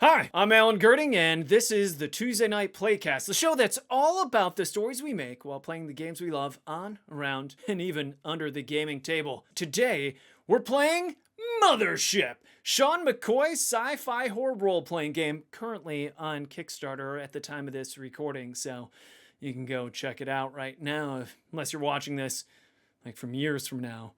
Hi, I'm Alan Gerding, and this is the Tuesday Night Playcast, the show that's all about the stories we make while playing the games we love on, around, and even under the gaming table. Today, we're playing Mothership, Sean McCoy's sci-fi horror role-playing game, currently on Kickstarter at the time of this recording, so you can go check it out right now, unless you're watching this like from years from now.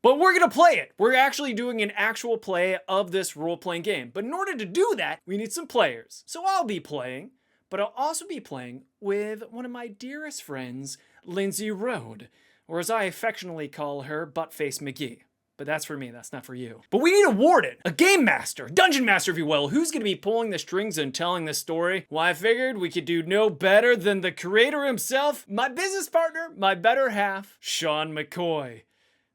But we're going to play it. We're actually doing an actual play of this role-playing game. But in order to do that, we need some players. So I'll be playing, but I'll also be playing with one of my dearest friends, Lindsey Rode, or as I affectionately call her, Buttface McGee. But that's for me, that's not for you. But we need a warden, a game master, a dungeon master, if you will, who's going to be pulling the strings and telling this story. Well, I figured we could do no better than the creator himself, my business partner, my better half, Sean McCoy.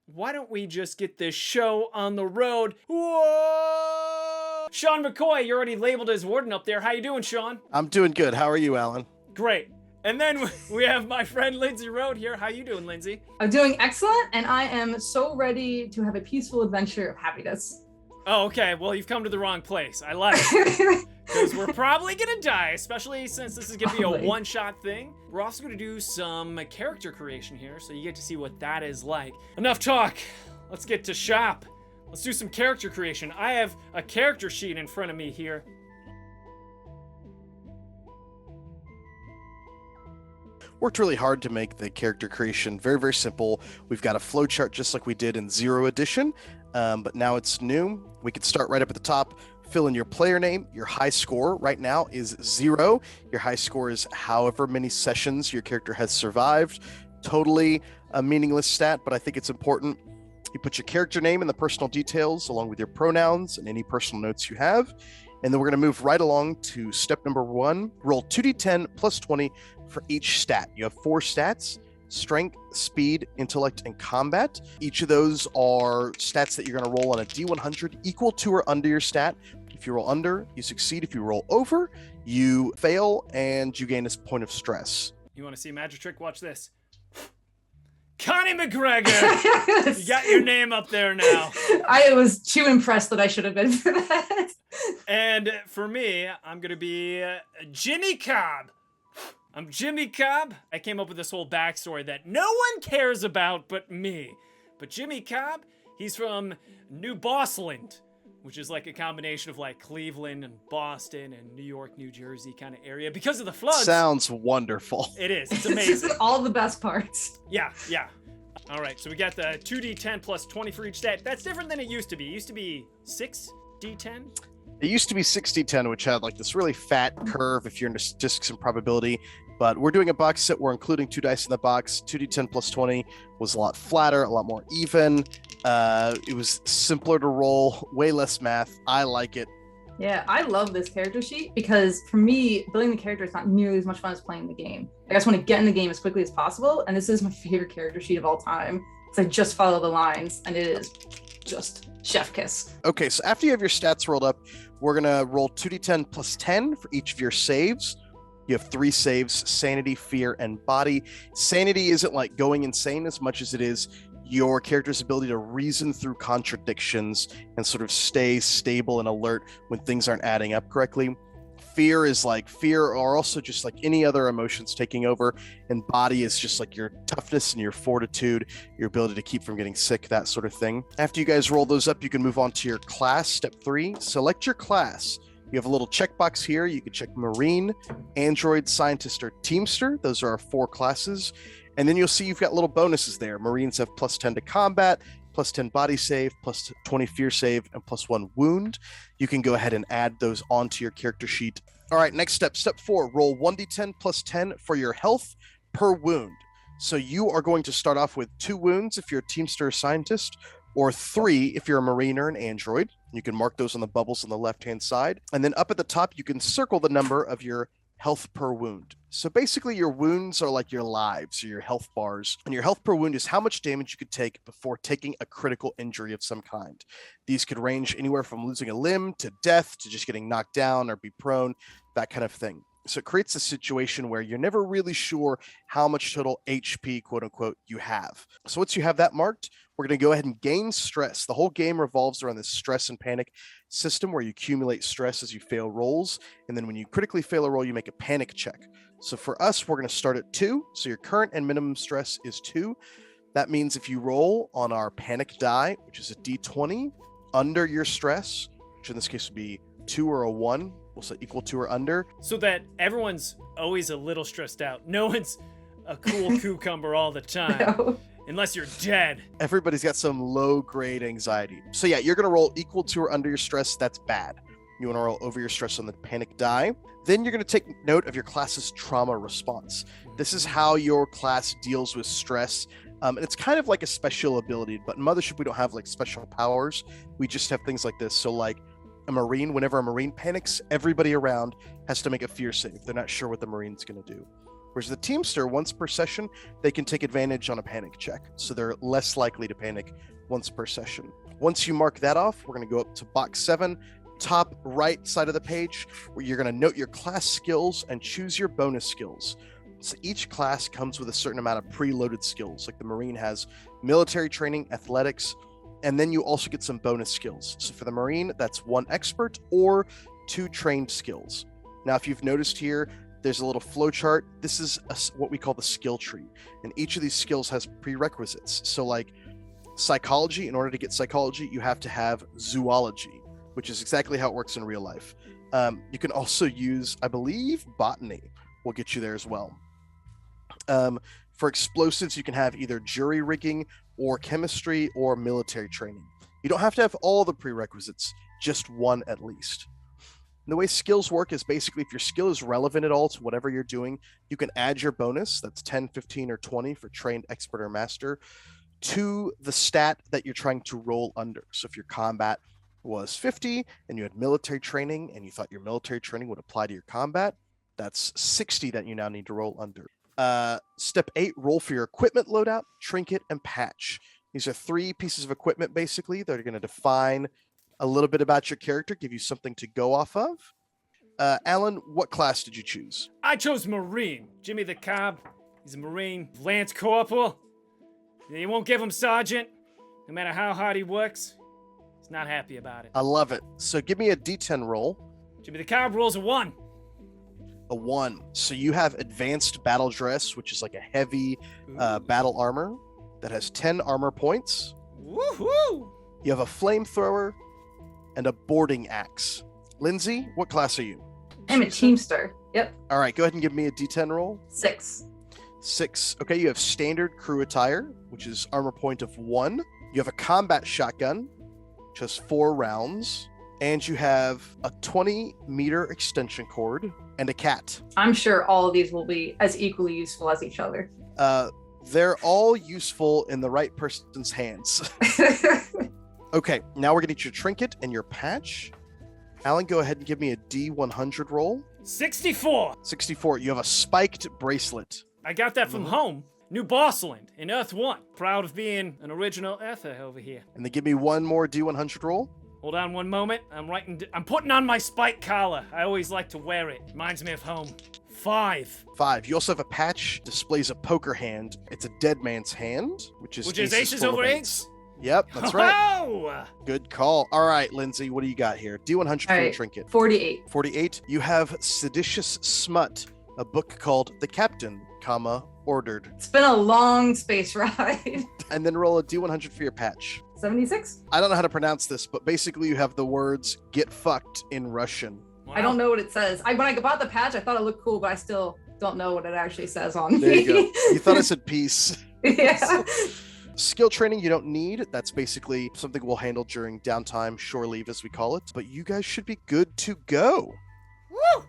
Why don't we just get this show on the road? Whoa! Sean McCoy, you're already labeled as warden up there. How you doing, Sean? I'm doing good. How are you, Alan? Great. And then we have my friend Lindsey Rode here. How you doing, Lindsey? I'm doing excellent, and I am so ready to have a peaceful adventure of happiness. Oh, okay. Well, you've come to the wrong place. I like it. Because we're probably gonna die, especially since this is gonna be a one-shot thing. We're also gonna do some character creation here, so you get to see what that is like. Enough talk. Let's get to shop. Let's do some character creation. I have a character sheet in front of me here. Worked really hard to make the character creation very, very simple. We've got a flowchart just like we did in Zero Edition, but now it's new. We could start right up at the top. Fill in your player name. Your high score right now is 0. Your high score is however many sessions your character has survived. Totally a meaningless stat, but I think it's important. You put your character name and the personal details along with your pronouns and any personal notes you have. And then we're going to move right along to step number 1. Roll 2d10 plus 20 for each stat. You have 4 stats: strength, speed, intellect, and combat. Each of those are stats that you're going to roll on a D100 equal to or under your stat. If you roll under, you succeed. If you roll over, you fail, and you gain a point of stress. You want to see a magic trick? Watch this. Connie McGregor! You got your name up there now. I was too impressed that I should have been for that. And for me, I'm going to be Jimmy Cobb. I'm Jimmy Cobb. I came up with this whole backstory that no one cares about but me. But Jimmy Cobb, he's from New Bossland, which is like a combination of like Cleveland and Boston and New York, New Jersey kind of area because of the floods. Sounds wonderful. It is. It's amazing. All the best parts. Yeah. All right, so we got the 2d10 plus 20 for each stat. That's different than it used to be. It used to be 6d10. It used to be 6d10, which had like this really fat curve if you're into statistics and probability. But we're doing a box set. We're including 2 dice in the box. 2d10 plus 20 was a lot flatter, a lot more even. It was simpler to roll, way less math. I like it. Yeah, I love this character sheet because for me, building the character is not nearly as much fun as playing the game. I just want to get in the game as quickly as possible, and this is my favorite character sheet of all time because I just follow the lines, and it is just chef kiss. Okay, so after you have your stats rolled up, we're going to roll 2d10 plus 10 for each of your saves. You have 3 saves: sanity, fear, and body. Sanity isn't like going insane as much as it is your character's ability to reason through contradictions and sort of stay stable and alert when things aren't adding up correctly. Fear is like fear, or also just like any other emotions taking over. And body is just like your toughness and your fortitude, your ability to keep from getting sick, that sort of thing. After you guys roll those up, you can move on to your class. Step 3, select your class. You have a little checkbox here. You can check Marine, Android, Scientist, or Teamster. Those are our 4 classes. And then you'll see you've got little bonuses there. Marines have plus 10 to combat, plus 10 body save, plus 20 fear save, and plus 1 wound. You can go ahead and add those onto your character sheet. All right, next step. Step 4, roll 1d10 plus 10 for your health per wound. So you are going to start off with 2 wounds if you're a Teamster or Scientist, or 3 if you're a Marine or an Android. You can mark those on the bubbles on the left-hand side. And then up at the top, you can circle the number of your health per wound. So basically your wounds are like your lives or your health bars, and your health per wound is how much damage you could take before taking a critical injury of some kind. These could range anywhere from losing a limb to death to just getting knocked down or be prone, that kind of thing. So it creates a situation where you're never really sure how much total HP, quote unquote, you have. So once you have that marked, we're going to go ahead and gain stress. The whole game revolves around this stress and panic system where you accumulate stress as you fail rolls. And then when you critically fail a roll, you make a panic check. So for us, we're going to start at 2. So your current and minimum stress is 2. That means if you roll on our panic die, which is a D20, under your stress, which in this case would be 2 or a 1, we'll say equal to or under. So that everyone's always a little stressed out. No one's a cool cucumber all the time. No. Unless you're dead. Everybody's got some low-grade anxiety. So yeah, you're going to roll equal to or under your stress. That's bad. You want to roll over your stress on the panic die. Then you're going to take note of your class's trauma response. This is how your class deals with stress. And it's kind of like a special ability, but in Mothership, we don't have like special powers. We just have things like this. So like a Marine, whenever a Marine panics, everybody around has to make a fear save. They're not sure what the Marine's going to do. Whereas the Teamster, once per session, they can take advantage on a panic check. So they're less likely to panic once per session. Once you mark that off, we're going to go up to box 7, top right side of the page, where you're going to note your class skills and choose your bonus skills. So each class comes with a certain amount of preloaded skills. Like the Marine has military training, athletics, and then you also get some bonus skills. So for the Marine, that's 1 expert or 2 trained skills. Now, if you've noticed here, there's a little flow chart. This is what we call the skill tree. And each of these skills has prerequisites. So like psychology, in order to get psychology, you have to have zoology, which is exactly how it works in real life. You can also use, I believe, botany will get you there as well. For explosives, you can have either jury rigging or chemistry or military training. You don't have to have all the prerequisites, just 1 at least. And the way skills work is basically if your skill is relevant at all to whatever you're doing, you can add your bonus, that's 10, 15, or 20 for trained, expert, or master, to the stat that you're trying to roll under. So if your combat was 50 and you had military training and you thought your military training would apply to your combat, that's 60 that you now need to roll under. Step 8, roll for your equipment loadout, trinket, and patch. These are 3 pieces of equipment basically that are going to define a little bit about your character, give you something to go off of. Alan, what class did you choose? I chose Marine. Jimmy the Cobb, he's a Marine. Lance Corporal. You won't give him Sergeant. No matter how hard he works, he's not happy about it. I love it. So give me a D10 roll. Jimmy the Cobb rolls a 1. A 1. So you have advanced battle dress, which is like a heavy battle armor that has 10 armor points. Woohoo! You have a flamethrower and a boarding axe. Lindsey, what class are you? I'm a Teamster. Yep. All right, go ahead and give me a D10 roll. 6. 6. Okay, you have standard crew attire, which is armor point of 1. You have a combat shotgun, which has 4 rounds. And you have a 20-meter extension cord and a cat. I'm sure all of these will be as equally useful as each other. They're all useful in the right person's hands. Okay, now we're going to get your trinket and your patch. Alan, go ahead and give me a D100 roll. 64. 64. You have a spiked bracelet. I got that from home. New Bossland in Earth 1. Proud of being an original Earther over here. And then give me one more D100 roll. Hold on one moment. I'm putting on my spike collar. I always like to wear it. Reminds me of home. 5. 5. You also have a patch, displays a poker hand. It's a dead man's hand, which is aces full over of 8s? Yep, that's right. Oh! Good call. All right, Lindsey, what do you got here? D100 for your trinket. 48. 48. You have Seditious Smut, a book called The Captain, ordered. It's been a long space ride. And then roll a D100 for your patch. 76. I don't know how to pronounce this, but basically you have the words "get fucked" in Russian. Wow. I don't know what it says. When I bought the patch, I thought it looked cool, but I still don't know what it actually says on There me. you go. You thought I said peace. Yeah. Skill training you don't need. That's basically something we'll handle during downtime, shore leave as we call it. But you guys should be good to go. Woo!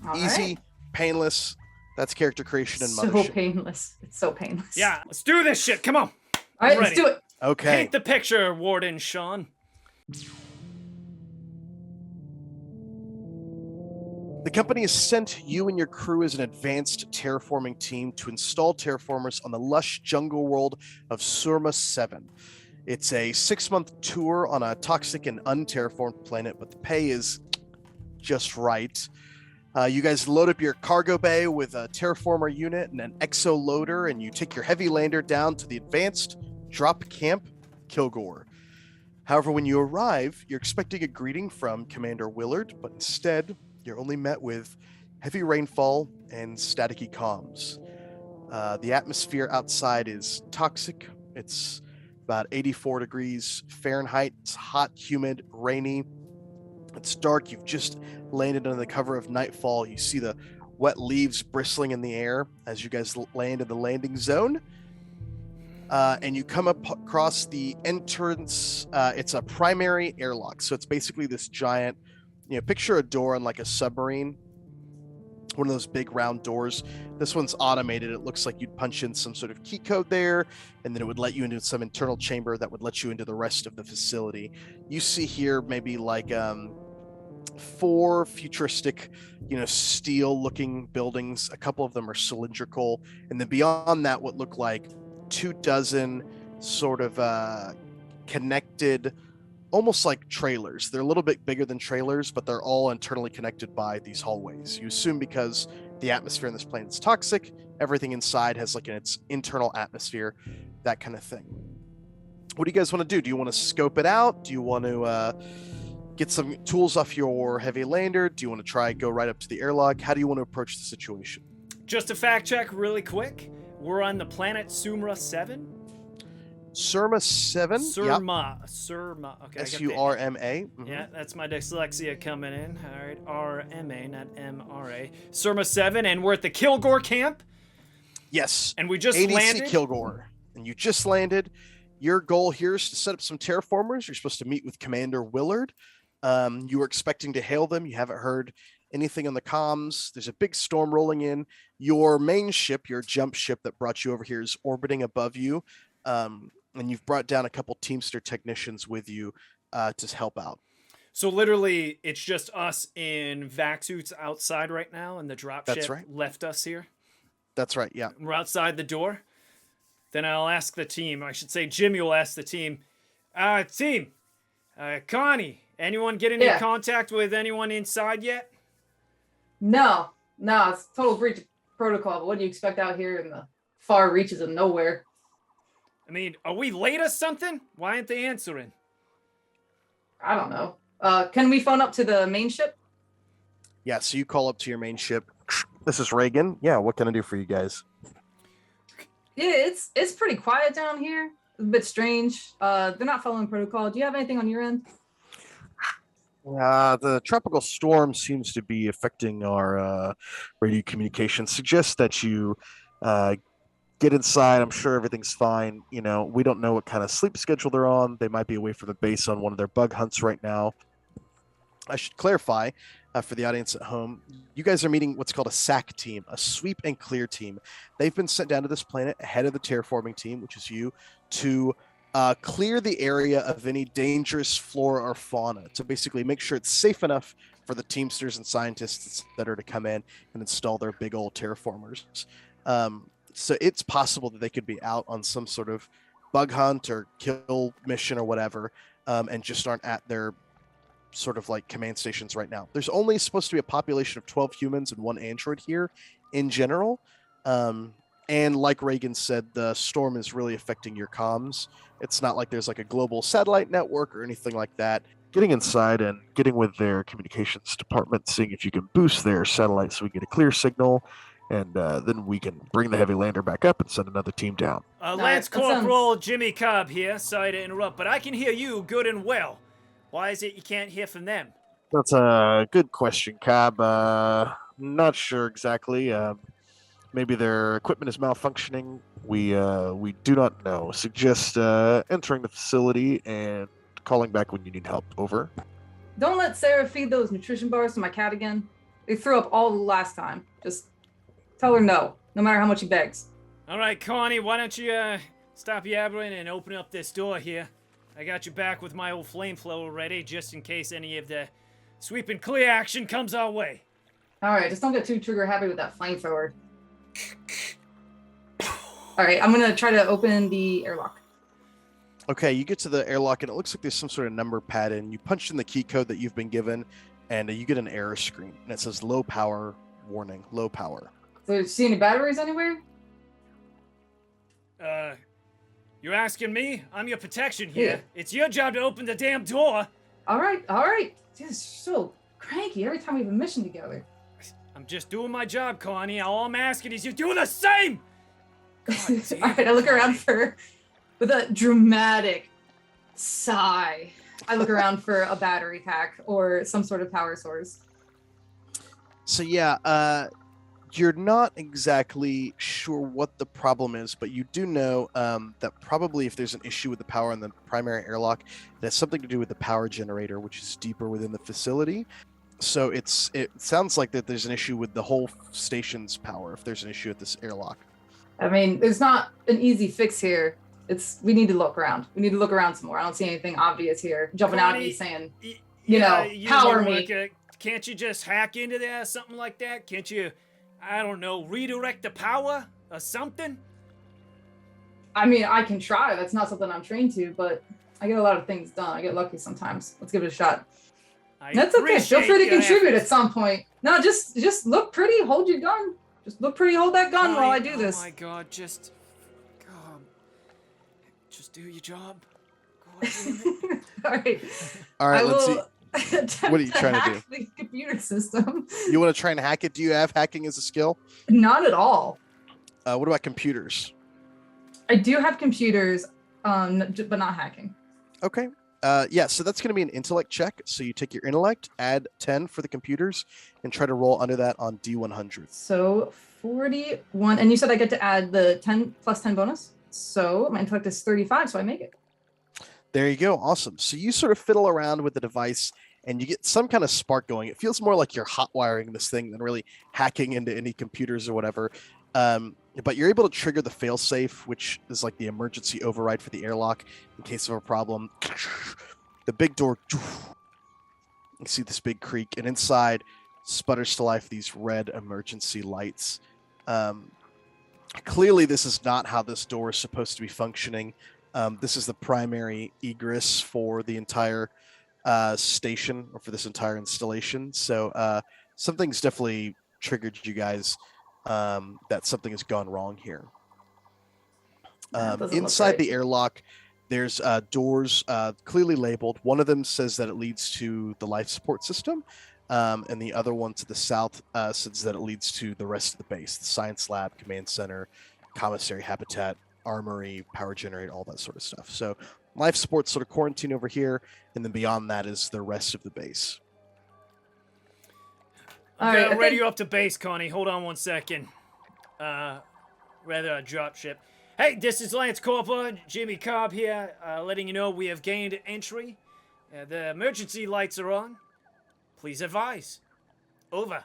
All Easy, right. painless. That's character creation and So mothership. painless. It's so painless. Yeah, let's do this shit. Come on. All right, I'm let's ready. do it. Okay. Paint the picture, Warden Sean. The company has sent you and your crew as an advanced terraforming team to install terraformers on the lush jungle world of Surma 7. It's a 6-month tour on a toxic and unterraformed planet, but the pay is just right. You guys load up your cargo bay with a terraformer unit and an exo loader, and you take your heavy lander down to the advanced drop camp Kilgore. However, when you arrive, you're expecting a greeting from Commander Willard, but instead, you're only met with heavy rainfall and staticky comms. The atmosphere outside is toxic. It's about 84 degrees Fahrenheit. It's hot, humid, rainy. It's dark. You've just landed under the cover of nightfall. You see the wet leaves bristling in the air as you guys land in the landing zone. And you come up across the entrance. It's a primary airlock. So it's basically this giant, picture a door on like a submarine. One of those big round doors. This one's automated. It looks like you'd punch in some sort of key code there, and then it would let you into some internal chamber that would let you into the rest of the facility. You see here maybe like 4 futuristic, steel-looking buildings. A couple of them are cylindrical, and then beyond that, what look like 24 sort of connected, almost like trailers. They're a little bit bigger than trailers, but they're all internally connected by these hallways. You assume because the atmosphere on this planet is toxic, everything inside has like its internal atmosphere, that kind of thing. What do you guys want to do? Do you want to scope it out? Do you want to get some tools off your heavy lander? Do you want to try go right up to the airlock? How do you want to approach the situation? Just a fact check really quick. We're on the planet Sumra 7. Surma 7. Surma. Okay. Surma. Mm-hmm. Yeah, that's my dyslexia coming in. All right, RMA, not MRA. Surma 7, and we're at the Kilgore camp. Yes. And we just ADC landed. Kilgore. And you just landed. Your goal here is to set up some terraformers. You're supposed to meet with Commander Willard. You were expecting to hail them. You haven't heard anything on the comms. There's a big storm rolling in. Your main ship, your jump ship that brought you over here, is orbiting above you. And you've brought down a couple Teamster technicians with you to help out. So literally, it's just us in vac suits outside right now, and the dropship left us here. That's right, yeah. We're outside the door. Then I'll ask the team. I should say Jimmy will ask the team. Connie, anyone get into contact with anyone inside yet? No, it's total breach of protocol. But what do you expect out here in the far reaches of nowhere? I mean, are we late or something? Why aren't they answering? I don't know. Can we phone up to the main ship? Yeah, so you call up to your main ship. This is Reagan. Yeah, what can I do for you guys? Yeah, it's pretty quiet down here. It's a bit strange. They're not following protocol. Do you have anything on your end? The tropical storm seems to be affecting our radio communication. Suggests that you get inside. I'm sure everything's fine. We don't know what kind of sleep schedule they're on. They might be away from the base on one of their bug hunts right now. I should clarify for the audience at home, you guys are meeting what's called a SAC team, a sweep and clear team. They've been sent down to this planet ahead of the terraforming team, which is you, to clear the area of any dangerous flora or fauna, to basically make sure it's safe enough for the Teamsters and scientists that are to come in and install their big old terraformers. So it's possible that they could be out on some sort of bug hunt or kill mission or whatever, and just aren't at their sort of like command stations right now. There's only supposed to be a population of 12 humans and 1 android here in general. And like Reagan said, the storm is really affecting your comms. It's not like there's like a global satellite network or anything like that. Getting inside and getting with their communications department, seeing if you can boost their satellite so we get a clear signal. And then we can bring the heavy lander back up and send another team down. Lance Corporal Jimmy Cobb here. Sorry to interrupt, but I can hear you good and well. Why is it you can't hear from them? That's a good question, Cobb. Not sure exactly. Maybe their equipment is malfunctioning. We do not know. Suggest entering the facility and calling back when you need help. Over. Don't let Sarah feed those nutrition bars to my cat again. They threw up all the last time. Just tell her no matter how much he begs. All right, Connie, why don't you stop yabbering and open up this door here? I got you back with my old flamethrower ready, just in case any of the sweep and clear action comes our way. All right, just don't get too trigger happy with that flamethrower. All right, I'm gonna try to open the airlock. Okay, you get to the airlock and it looks like there's some sort of number pad in. You punch in the key code that you've been given, and you get an error screen, and it says low power warning, low power. So, you see any batteries anywhere? You're asking me? I'm your protection here. Yeah. It's your job to open the damn door. All right. Dude, it's so cranky every time we have a mission together. I'm just doing my job, Connie. All I'm asking is you do the same! God damn. All right, I look around with a dramatic sigh. I look around for a battery pack or some sort of power source. So yeah, you're not exactly sure what the problem is, but you do know that probably if there's an issue with the power in the primary airlock, it has something to do with the power generator, which is deeper within the facility. So it sounds like that there's an issue with the whole station's power if there's an issue at this airlock. I mean, there's not an easy fix here. We need to look around. We need to look around some more. I don't see anything obvious here. Jumping out at me saying, power me. Can't you just hack into that or something like that? Can't you, I don't know, redirect the power or something? I mean, I can try. That's not something I'm trained to, but I get a lot of things done. I get lucky sometimes. Let's give it a shot. That's okay. Feel free to contribute at some point. No, just look pretty. Hold your gun. Just look pretty. Hold that gun while I do this. Oh my God! Just do your job. All right. Let's see. What are you trying to do? The computer system. You want to try and hack it? Do you have hacking as a skill? Not at all. What about computers? I do have computers, but not hacking. Okay. Yeah, so that's going to be an intellect check. So you take your intellect, add 10 for the computers, and try to roll under that on D100. So 41. And you said I get to add the 10 plus 10 bonus. So my intellect is 35, so I make it. There you go. Awesome. So you sort of fiddle around with the device, and you get some kind of spark going. It feels more like you're hot wiring this thing than really hacking into any computers or whatever. But you're able to trigger the failsafe, which is like the emergency override for the airlock in case of a problem. The big door, you see this big creak, and inside sputters to life these red emergency lights. Clearly, this is not how this door is supposed to be functioning. This is the primary egress for the entire station, or for this entire installation. So something's definitely triggered you guys. That something has gone wrong here. Inside the airlock, there's doors clearly labeled. One of them says that it leads to the life support system, and the other one to the south says that it leads to the rest of the base, the science lab, command center, commissary habitat, armory, power generator, all that sort of stuff. So life support sort of quarantine over here, and then beyond that is the rest of the base. I'm gonna radio up to base, Connie. Hold on one second. Rather a drop ship. Hey, this is Lance Corporal, Jimmy Cobb here, letting you know we have gained entry. The emergency lights are on. Please advise. Over.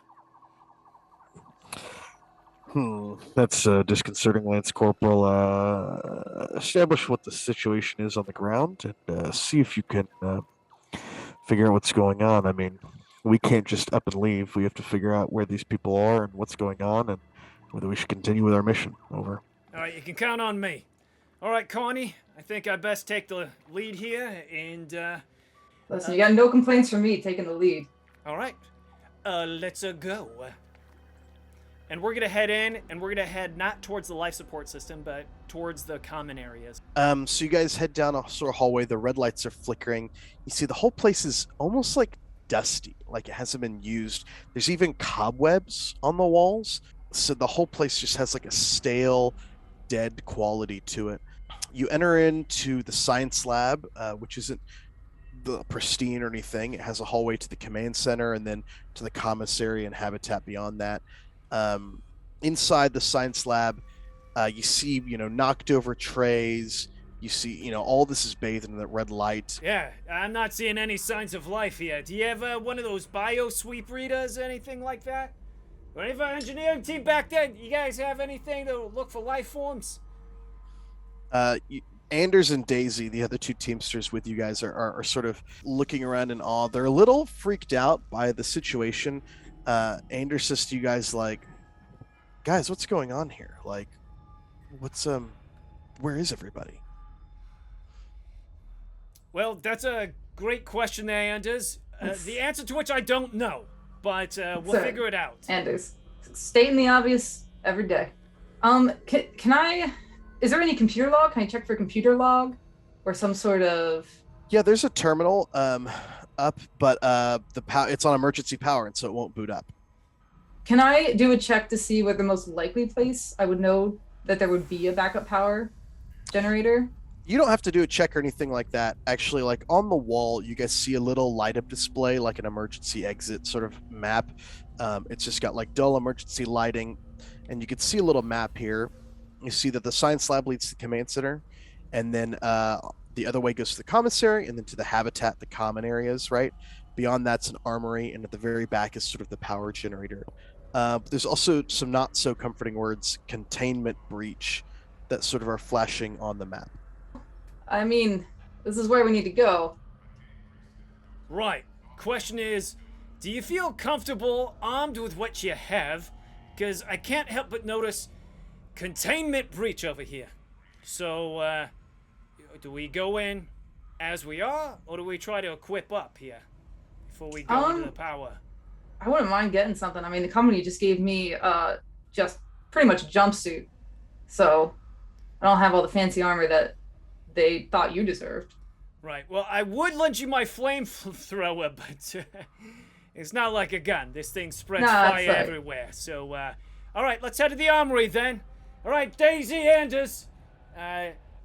That's disconcerting, Lance Corporal. Establish what the situation is on the ground and see if you can figure out what's going on. I mean, we can't just up and leave. We have to figure out where these people are and what's going on and whether we should continue with our mission. Over. All right, you can count on me. All right, Connie, I think I best take the lead here and... Listen, you got no complaints from me taking the lead. All right, let's go. And we're gonna head in, and we're gonna head not towards the life support system, but towards the common areas. So you guys head down a sort of hallway. The red lights are flickering. You see the whole place is almost like dusty, like it hasn't been used. There's even cobwebs on the walls. So the whole place just has like a stale, dead quality to it. You enter into the science lab, which isn't the pristine or anything. It has a hallway to the command center and then to the commissary and habitat beyond that. Inside the science lab, you see, knocked over trays. You see, all this is bathed in that red light. Yeah, I'm not seeing any signs of life here. Do you have one of those biosweep readers, anything like that? Or any of our engineering team back there, you guys have anything to look for life forms? Anders and Daisy, the other two teamsters with you guys, are sort of looking around in awe. They're a little freaked out by the situation. Anders says to you guys, guys, what's going on here? Where is everybody? Well, that's a great question there, Anders. The answer to which I don't know, but we'll So- figure it out. Anders, stating the obvious every day. Can I? Is there any computer log? Can I check for computer log, or some sort of? Yeah, there's a terminal up, but it's on emergency power, and so it won't boot up. Can I do a check to see where the most likely place I would know that there would be a backup power generator? You don't have to do a check or anything like that. Actually, like on the wall, you guys see a little light up display, like an emergency exit sort of map. It's just got like dull emergency lighting, and you can see a little map here. You see that the science lab leads to the command center, and then the other way goes to the commissary, and then to the habitat, the common areas, right? Beyond that's an armory, and at the very back is sort of the power generator. There's also some not so comforting words, containment breach, that sort of are flashing on the map. I mean, this is where we need to go. Right. Question is, do you feel comfortable armed with what you have? Because I can't help but notice containment breach over here. So, do we go in as we are, or do we try to equip up here before we go into the power? I wouldn't mind getting something. I mean, the company just gave me just pretty much a jumpsuit, so I don't have all the fancy armor that they thought you deserved. Right. Well, I would lend you my flamethrower, but it's not like a gun. This thing spreads fire everywhere. So, all right, let's head to the armory then. All right, Daisy, Anders,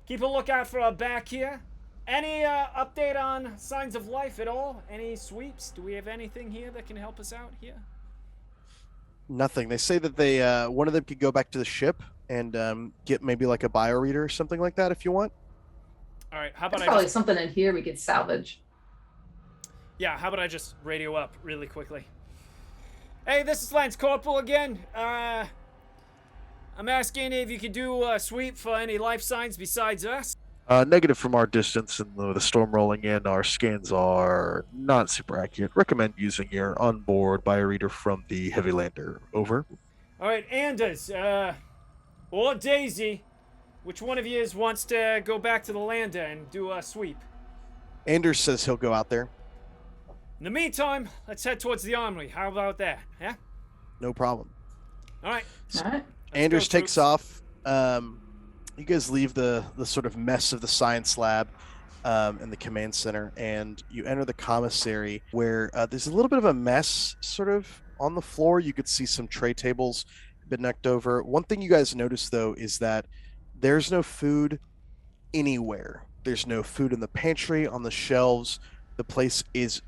keep a lookout for our back here. Any update on signs of life at all? Any sweeps? Do we have anything here that can help us out here? Nothing. They say that they one of them could go back to the ship and get maybe like a bioreader or something like that if you want. All right, how about There's probably something in here we could salvage. Yeah, how about I just radio up really quickly? Hey, this is Lance Corporal again. I'm asking if you could do a sweep for any life signs besides us. Negative from our distance and the storm rolling in. Our scans are not super accurate. Recommend using your onboard bioreader from the heavy lander. Over. All right, Anders, or Daisy, which one of you wants to go back to the lander and do a sweep? Anders says he'll go out there. In the meantime, let's head towards the armory. How about that? Yeah? No problem. All right. All right. Anders go, takes troops. off. You guys leave the sort of mess of the science lab and the command center, and you enter the commissary where there's a little bit of a mess sort of on the floor. You could see some tray tables been knocked over. One thing you guys notice, though, is that there's no food anywhere. There's no food in the pantry, on the shelves. The place is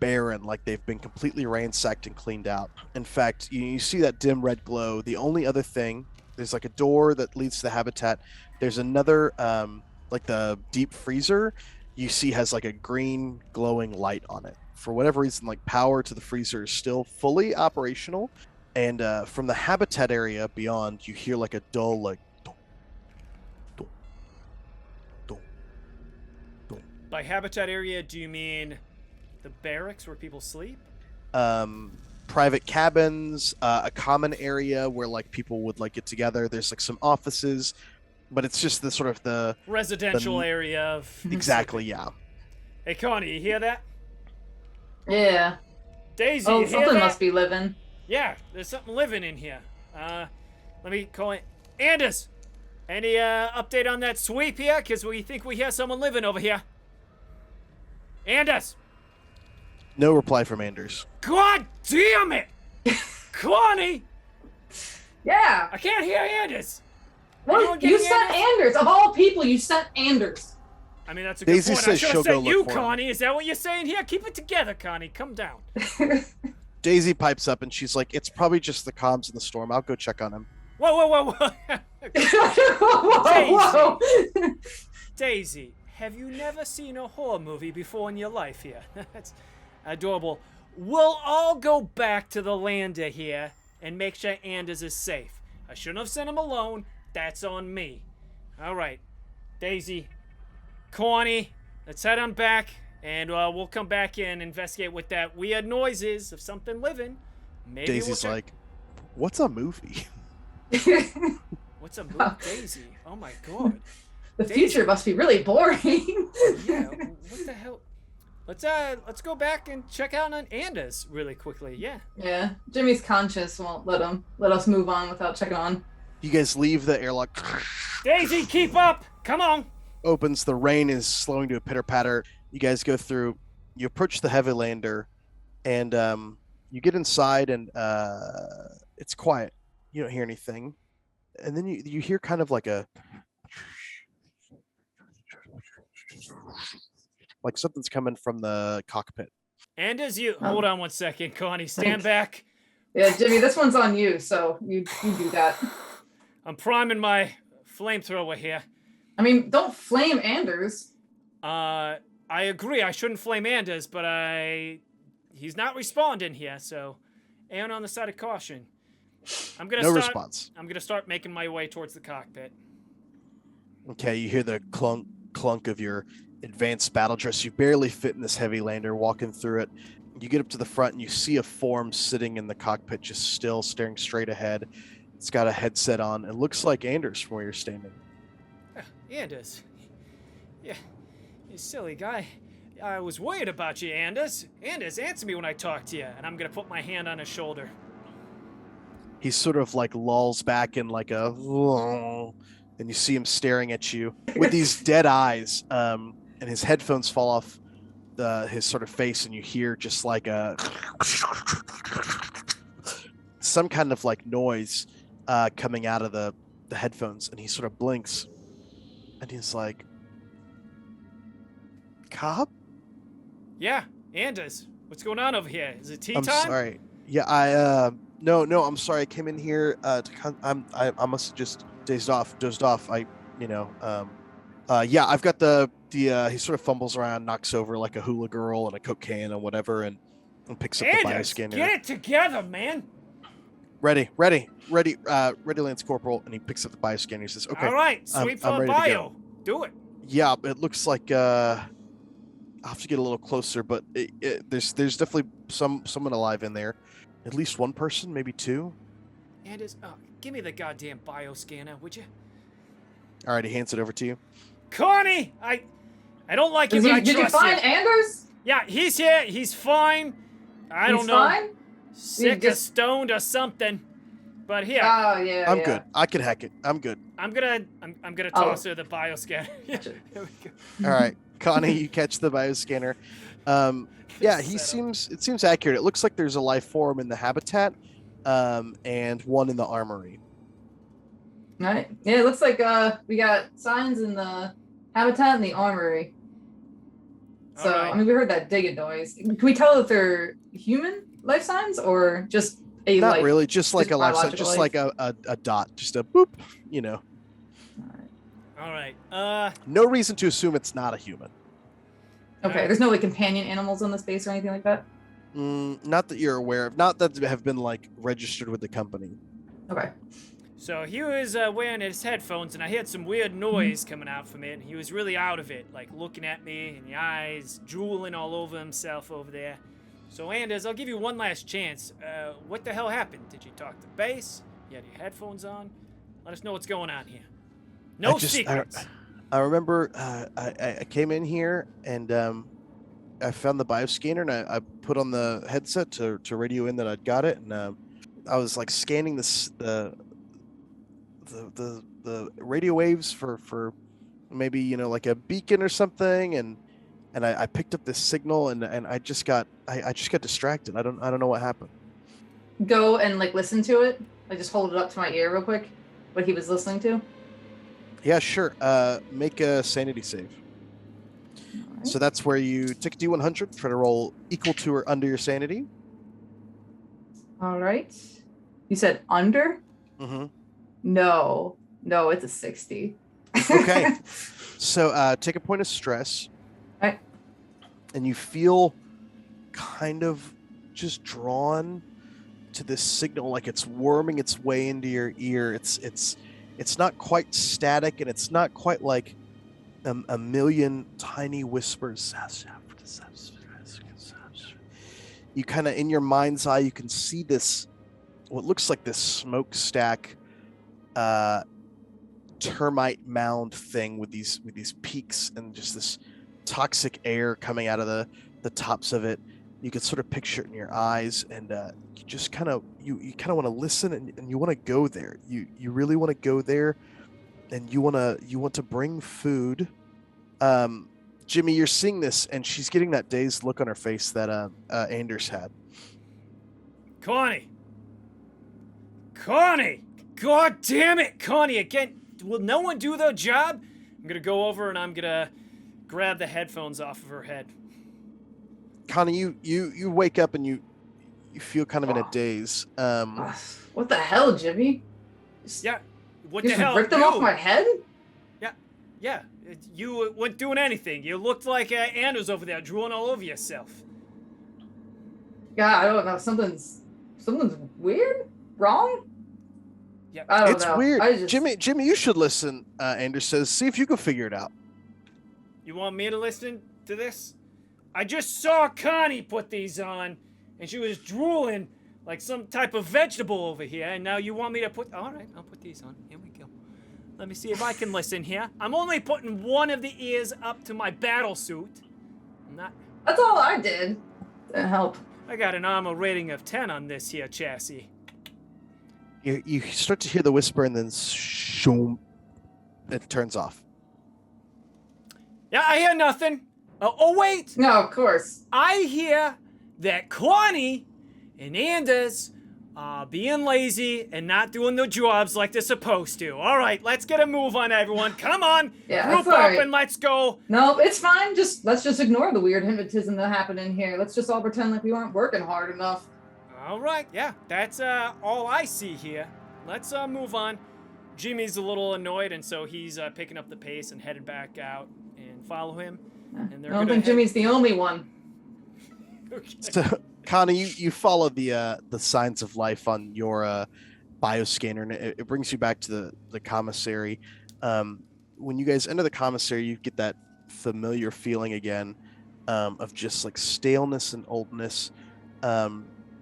barren, like they've been completely ransacked and cleaned out. In fact, you see that dim red glow. The only other thing, there's like a door that leads to the habitat. There's another, like the deep freezer, you see has like a green glowing light on it. For whatever reason, like power to the freezer is still fully operational. And from the habitat area beyond, you hear like a dull, like, dum, dum, dum, dum. By habitat area, do you mean the barracks where people sleep? Private cabins, a common area where like people would like get together. There's like some offices, but it's just the sort of the Residential area of... exactly, yeah. Hey, Connie, you hear that? Yeah. Daisy, Oh, you hear something that? must be living. Yeah, there's something living in here. Let me call it. Anders, any update on that sweep here? Because we think we hear someone living over here. Anders! No reply from Anders. God damn it! Connie! Yeah. I can't hear Anders! What? Anyone You getting sent Anders. Of all people, you sent Anders. I mean, that's a good Daisy point. I says should she'll have go said you, look for him. Connie. Is that what you're saying here? Keep it together, Connie. Come down. Daisy pipes up and she's like, it's probably just the comms in the storm. I'll go check on him. Whoa, whoa, whoa, whoa. Whoa, whoa. Daisy, have you never seen a horror movie before in your life here? That's adorable. We'll all go back to the lander here and make sure Anders is safe. I shouldn't have sent him alone. That's on me. All right, Daisy, Connie, let's head on back, and we'll come back and investigate what that weird noise is of something living. Maybe Daisy's like, what's a movie? what's a movie? Daisy, oh my god. The Daisy. future must be really boring. Yeah, what the hell? let's go back and check out on Anders really quickly. Yeah. Yeah, Jimmy's conscience won't let us move on without checking on. You guys leave the airlock. Daisy, keep up! Come on! Opens. The rain is slowing to a pitter patter. You guys go through. You approach the heavy lander, and you get inside, and it's quiet. You don't hear anything, and then you hear kind of like something's coming from the cockpit. Anders, you hold on 1 second, Connie. Stand back. Yeah, Jimmy, this one's on you, so you do that. I'm priming my flamethrower here. I mean, don't flame Anders. I agree. I shouldn't flame Anders, but he's not responding here, so err on the side of caution. No response. I'm gonna start making my way towards the cockpit. Okay, you hear the clunk of your advanced battle dress. You barely fit in this heavy lander, walking through it. You get up to the front and you see a form sitting in the cockpit, just still staring straight ahead. It's got a headset on. It looks like Anders from where you're standing. Anders. Yeah, you silly guy. I was worried about you, Anders. Anders, answer me when I talk to you. And I'm gonna put my hand on his shoulder. He sort of like lolls back in like a, and you see him staring at you with these dead eyes. And his headphones fall off his sort of face, and you hear just like some kind of like noise coming out of the headphones, and he sort of blinks, and he's like, "Cop?" Yeah, Anders. What's going on over here? Is it tea time? I'm sorry. Yeah, no, I'm sorry. I came in here I must have just dozed off. Yeah, I've got he sort of fumbles around, knocks over like a hula girl and a Coke can and whatever, and picks up the bioscanner. Get it together, man. Ready, Lance Corporal, and he picks up the bioscanner. He says, "Okay, all right, sweep for the bio. Do it." Yeah, it looks like I'll have to get a little closer, but there's definitely someone alive in there. At least one person, maybe two. Anders, give me the goddamn bioscanner, would you? All right, he hands it over to you. Connie, I don't like you, but I trust you. Did you find Anders? Yeah, he's here. He's fine. I don't know. Fine? Sick or stoned or something. But here. Oh yeah. I'm good. I can hack it. I'm good. I'm gonna toss her the bioscanner. There we go. All right, Connie, you catch the bioscanner. Yeah, it seems accurate. It looks like there's a life form in the habitat, and one in the armory. All right. Yeah, it looks like we got signs in the habitat and the armory. So right. I mean, we heard that digging noise. Can we tell if they're human life signs or just a Not life? really, just like a life sign, biological just life? like a dot, just a boop, you know. All right. No reason to assume it's not a human. Okay. There's no like companion animals on the space or anything like that. Not that you're aware of. Not that have been like registered with the company. Okay. So he was wearing his headphones, and I heard some weird noise coming out from it, and he was really out of it, like looking at me in the eyes, drooling all over himself over there. So Anders, I'll give you one last chance. What the hell happened? Did you talk to base? You had your headphones on? Let us know what's going on here. No secrets. I remember I came in here and I found the bioscanner, and I put on the headset to radio in that I'd got it, and I was like scanning the radio waves for maybe like a beacon or something, and I picked up this signal, and I just got distracted. I don't know what happened. Go and like listen to it. Like just hold it up to my ear real quick. What he was listening to. Yeah, sure. Make a sanity save. Right. So that's where you take a D100, try to roll equal to or under your sanity. All right. You said under? Mm-hmm. No, it's a 60. Okay. So take a point of stress. Right. And you feel kind of just drawn to this signal, like it's worming its way into your ear. It's not quite static, and it's not quite like a million tiny whispers. You kind of, in your mind's eye, you can see this, what looks like this smokestack termite mound thing with these peaks and just this toxic air coming out of the tops of it. You can sort of picture it in your eyes, and you just kind of you kind of want to listen, and you want to go there. You really want to go there, and you want to bring food. Jimmy, you're seeing this, and she's getting that dazed look on her face that Anders had. Connie! God damn it, Connie, again. Will no one do their job? I'm gonna go over and I'm gonna grab the headphones off of her head. Connie, you wake up and you feel kind of in a daze. What the hell, Jimmy? Yeah, what You the just hell? ripped them off my head? Yeah, you weren't doing anything. You looked like Anders over there, drooling all over yourself. God, I don't know. Something's weird? Wrong? Yeah, I don't It's know. weird. I just... Jimmy, you should listen, Anders says. See if you can figure it out. You want me to listen to this? I just saw Connie put these on, and she was drooling like some type of vegetable over here, and now you want me to put... All right, I'll put these on. Here we go. Let me see if I can listen here. I'm only putting one of the ears up to my battle suit. That's all I did. Didn't help. I got an armor rating of 10 on this here chassis. You start to hear the whisper, and then shoom, it turns off. Yeah, I hear nothing. Oh, wait! No, of course. I hear that Connie and Anders are being lazy and not doing their jobs like they're supposed to. All right, let's get a move on, everyone. Come on, Yeah, group that's all up right. and let's go. No, it's fine. Let's just ignore the weird hypnotism that happened in here. Let's just all pretend like we weren't working hard enough. All right, yeah, that's all I see here. Let's move on. Jimmy's a little annoyed, and so he's picking up the pace and headed back out and follow him. And I don't think Jimmy's the only one. Okay. So, Connie, you follow the signs of life on your bioscanner, and it brings you back to the commissary. When you guys enter the commissary, you get that familiar feeling again of just like staleness and oldness.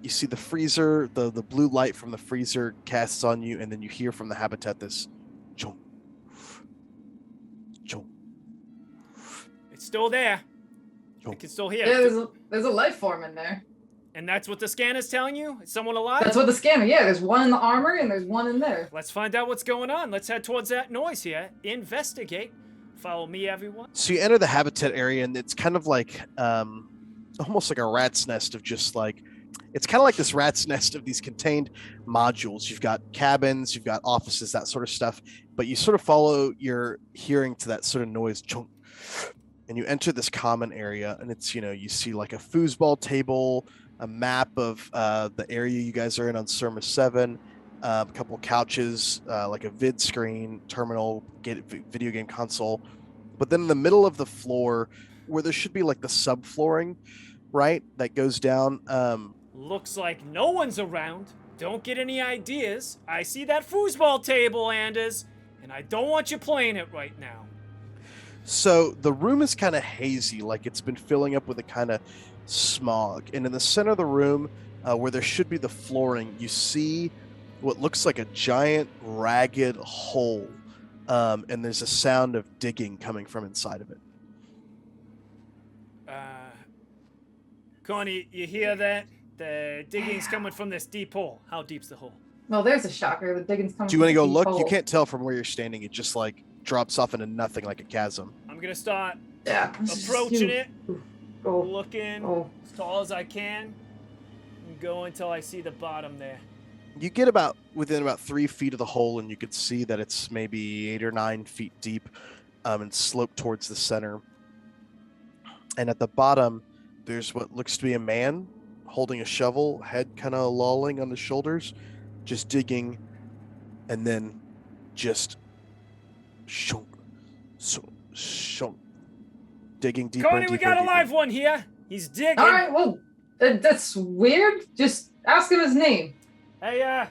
You see the freezer, the blue light from the freezer casts on you, and then you hear from the habitat this chomp, chomp. It's still there. I Chomp. can still hear Yeah, it. there's a life form in there. And that's what the scanner's telling you? Is someone alive? That's what the scanner. Yeah, there's one in the armory and there's one in there. Let's find out what's going on. Let's head towards that noise here. Investigate. Follow me, everyone. So you enter the habitat area, and it's kind of like almost like a rat's nest of just like, it's kind of like this rat's nest of these contained modules. You've got cabins, you've got offices, that sort of stuff, but you sort of follow your hearing to that sort of noise, chunk, and you enter this common area, and it's, you see like a foosball table, a map of the area you guys are in on Surma 7, a couple couches, like a vid screen, terminal, video game console. But then in the middle of the floor, where there should be like the subflooring, right, that goes down. Looks like no one's around. Don't get any ideas. I see that foosball table, Anders, and I don't want you playing it right now. So the room is kind of hazy, like it's been filling up with a kind of smog. And in the center of the room, where there should be the flooring, you see what looks like a giant ragged hole. And there's a sound of digging coming from inside of it. Connie, you hear that? The digging's coming from this deep hole. How deep's the hole? Well, there's a shocker. The digging's coming. Do you want to go from the look? deep You hole. can't tell from where you're standing. It just like drops off into nothing like a chasm. I'm gonna start Yeah. approaching it, Go. looking Oh. as tall as I can, and go until I see the bottom there. You get within about 3 feet of the hole, and you could see that it's maybe 8 or 9 feet deep, and sloped towards the center. And at the bottom, there's what looks to be a man holding a shovel, head kind of lolling on the shoulders, just digging, and then just shunk, shunk, digging deeper. Connie, and we deeper got a and live deeper. one here. He's digging. All right. Well, that's weird. Just ask him his name. Hey,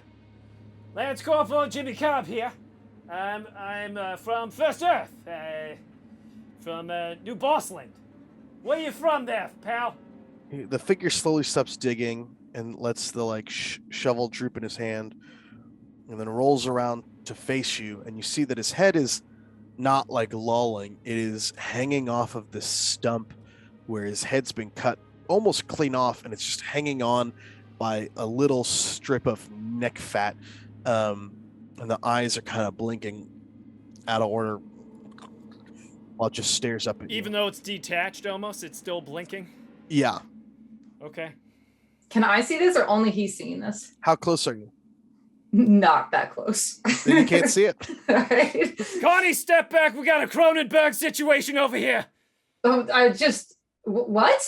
Lance Corporal Jimmy Cobb here. I'm from First Earth, from New Bossland. Where you from there, pal? The figure slowly stops digging and lets the shovel droop in his hand, and then rolls around to face you, and you see that his head is not like lolling, it is hanging off of this stump where his head's been cut almost clean off, and it's just hanging on by a little strip of neck fat, and the eyes are kind of blinking out of order while it just stares up at you. Even though it's detached almost, it's still blinking? Yeah. Okay. Can I see this, or only he's seeing this? How close are you? Not that close. Then you can't see it. Right. Connie, step back. We got a Cronenberg situation over here. Oh, I just what?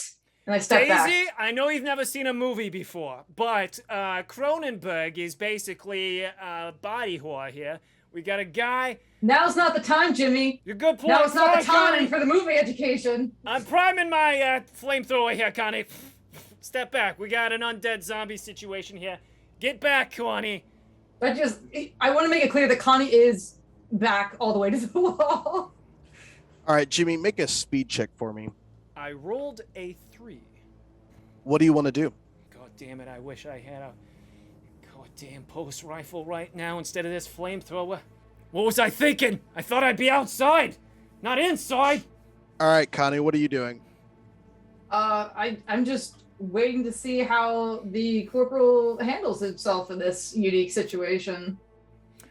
And I step Daisy, back. I know you've never seen a movie before, but Cronenberg is basically a body horror here. We got a guy. Now's not the time, Jimmy. You're good point. Now it's not the Sorry, time for the movie education. I'm priming my flamethrower here, Connie. Step back. We got an undead zombie situation here. Get back, Connie. I want to make it clear that Connie is back all the way to the wall. All right, Jimmy, make a speed check for me. I rolled a 3. What do you want to do? God damn it, I wish I had a goddamn post rifle right now instead of this flamethrower. What was I thinking? I thought I'd be outside, not inside. All right, Connie, what are you doing? I'm just waiting to see how the corporal handles himself in this unique situation,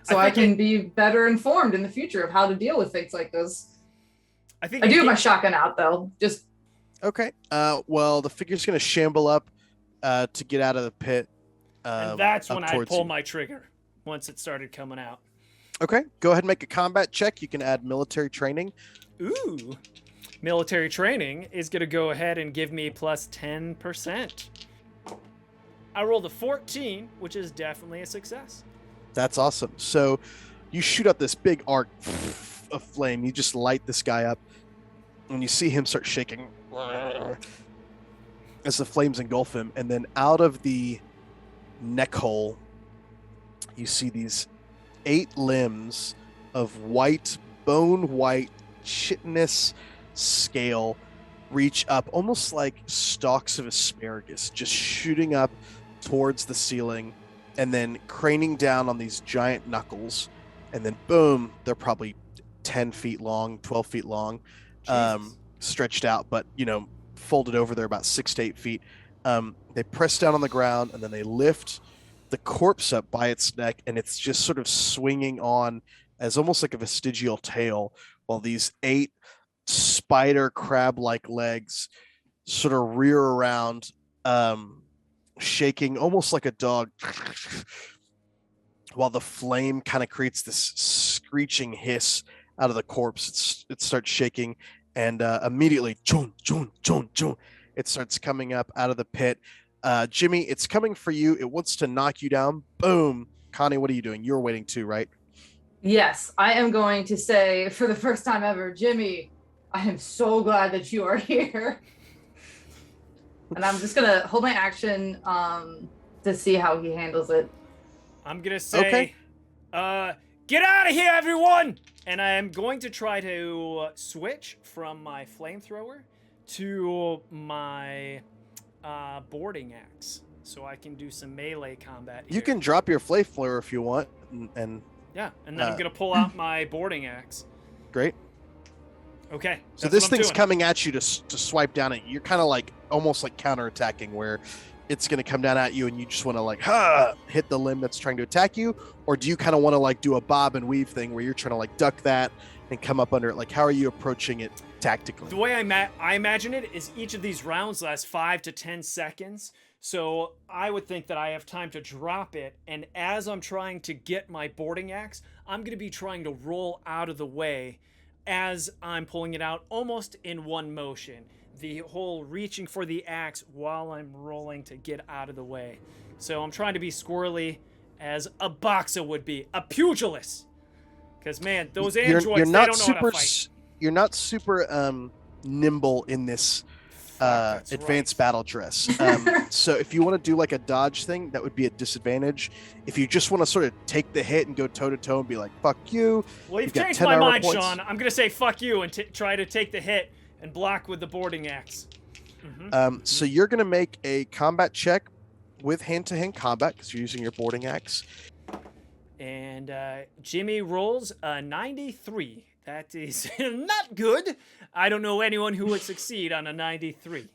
so I can be better informed in the future of how to deal with things like this. I do have my shotgun out though. Just okay. Well, the figure's gonna shamble up to get out of the pit. And that's when I pull you. my trigger once it started coming out. Okay, go ahead and make a combat check. You can add military training. Ooh. Military training is going to go ahead and give me plus 10%. I rolled a 14, which is definitely a success. That's awesome. So you shoot up this big arc of flame. You just light this guy up, and you see him start shaking as the flames engulf him. And then out of the neck hole, you see these 8 limbs of white, bone white, chitinous scale reach up almost like stalks of asparagus, just shooting up towards the ceiling and then craning down on these giant knuckles, and then boom, they're probably 10 feet long, 12 feet long, stretched out, but folded over. They're about 6 to 8 feet. They press down on the ground, and then they lift the corpse up by its neck, and it's just sort of swinging on as almost like a vestigial tail, while these 8 spider crab-like legs sort of rear around, shaking almost like a dog, while the flame kind of creates this screeching hiss out of the corpse. It starts shaking, and immediately, it starts coming up out of the pit. Jimmy, it's coming for you. It wants to knock you down. Boom. Connie, what are you doing? You're waiting too, right? Yes, I am going to say for the first time ever, Jimmy, I am so glad that you are here. And I'm just going to hold my action to see how he handles it. I'm going to say, get out of here, everyone! And I am going to try to switch from my flamethrower to my boarding axe, so I can do some melee combat here. You can drop your flamethrower if you want, and yeah, and then I'm going to pull out my boarding axe. Great. Okay. So this thing's coming at you to swipe down at you. You're kind of like almost like counterattacking, where it's going to come down at you and you just want to like hit the limb that's trying to attack you, or do you kind of want to like do a bob and weave thing where you're trying to like duck that and come up under it? Like, how are you approaching it tactically? The way I imagine it is each of these rounds lasts 5 to 10 seconds. So I would think that I have time to drop it, and as I'm trying to get my boarding axe, I'm going to be trying to roll out of the way as I'm pulling it out, almost in one motion. The whole reaching for the axe while I'm rolling to get out of the way. So I'm trying to be squirrely as a boxer would be, a pugilist. Because man, those androids, they don't know how to fight. You're not super nimble in this advanced battle dress. So if you want to do like a dodge thing, that would be a disadvantage. If you just want to sort of take the hit and go toe to toe and be like, fuck you. Well, you've changed my mind, Sean. I'm going to say fuck you and try to take the hit and block with the boarding axe. So you're going to make a combat check with hand-to-hand combat because you're using your boarding axe. And Jimmy rolls a 93. That is not good. I don't know anyone who would succeed on a 93.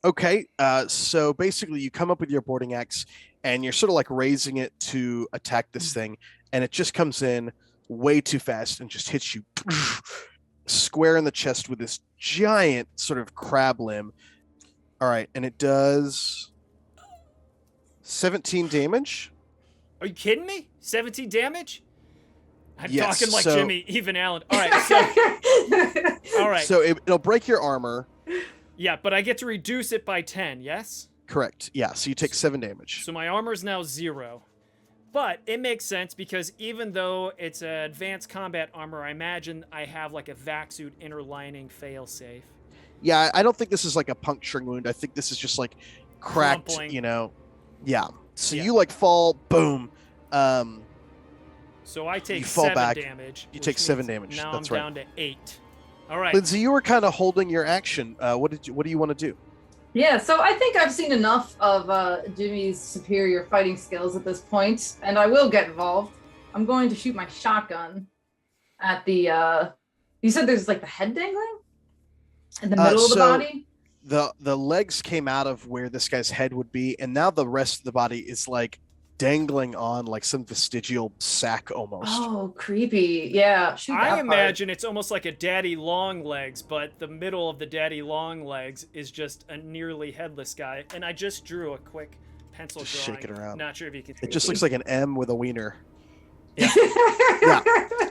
Okay, so basically you come up with your boarding axe and you're sort of like raising it to attack this thing, and it just comes in way too fast and just hits you square in the chest with this giant sort of crab limb. All right, and it does 17 damage. Are you kidding me? 17 damage? I'm Yes, talking like so- Jimmy, even Allen. All right, so all right. So it'll break your armor. Yeah, but I get to reduce it by 10, yes? Correct. Yeah, so you take 7 damage. So my armor is now 0. But it makes sense because even though it's an advanced combat armor, I imagine I have like a vac suit inner lining failsafe. Yeah, I don't think this is like a puncturing wound. I think this is just like cracked, Crumpling. you know. Yeah. So Yeah. you like fall, boom. So I take You fall 7 back. damage. You which take 7 means damage. Now That's I'm right. down to 8. All right. Lindsey, you were kind of holding your action. What do you want to do? Yeah, so I think I've seen enough of Jimmy's superior fighting skills at this point, and I will get involved. I'm going to shoot my shotgun at the. You said there's like the head dangling in the middle of the so- body. The legs came out of where this guy's head would be, and now the rest of the body is like dangling on like some vestigial sack almost. Oh, creepy! Yeah, shoot that I part. imagine it's almost like a daddy long legs, but the middle of the daddy long legs is just a nearly headless guy. And I just drew a quick pencil Just drawing. shake it around. Not sure if you can. It just looks like an M with a wiener. Yeah.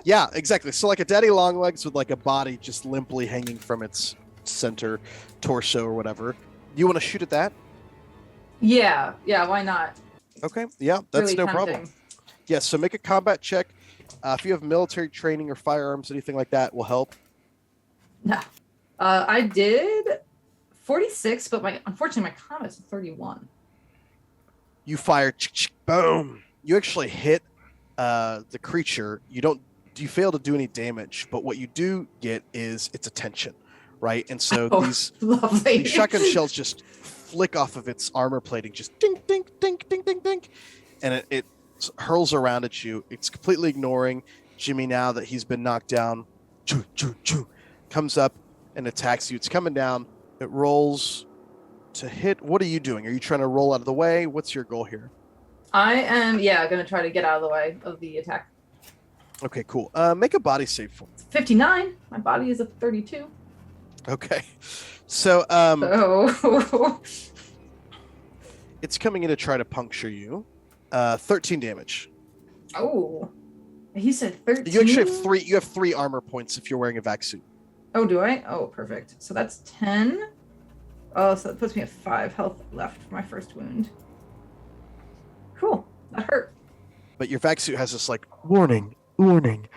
Yeah, exactly. So like a daddy long legs with like a body just limply hanging from its center torso or whatever. You want to shoot at that? Yeah, why not? Okay. Yeah, that's Really no tempting. problem. Yes, so make a combat check. If you have military training or firearms, anything like that will help. No. I did 46, but unfortunately my combat's 31. You fire, boom. You actually hit the creature. You fail to do any damage, but what you do get is its attention, right? And so these Lovely. shotgun shells just flick off of its armor plating, just ding, ding, ding, ding, ding, ding, and it hurls around at you. It's completely ignoring Jimmy now that he's been knocked down. Choo, choo, choo. Comes up and attacks you. It's coming down. It rolls to hit. What are you doing? Are you trying to roll out of the way? What's your goal here? I am, going to try to get out of the way of the attack. Okay, cool. Make a body save for me. 59. My body is a 32. Okay. So So, it's coming in to try to puncture you. 13 damage. oh, he said 13. You actually have 3. You have 3 armor points if you're wearing a vac suit. Oh, do I? Oh, perfect. So that's 10. Oh, so that puts me at 5 health left for my first wound. Cool. That hurt. But your vac suit has this like. Warning, warning.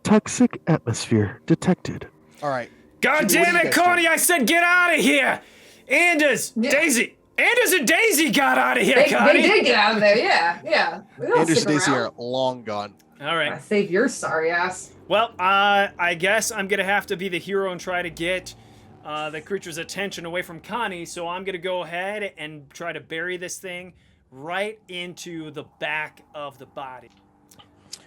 Toxic atmosphere detected. All right. God Jimmy, what damn do you it, guys Connie! I said get out of here. Anders, Yeah. Daisy, Anders and Daisy got out of here, They Connie. did get out of there. Yeah. We don't Anders stick and Daisy around. are long gone. All right. Save your sorry ass. Well, I guess I'm gonna have to be the hero and try to get the creature's attention away from Connie. So I'm gonna go ahead and try to bury this thing right into the back of the body.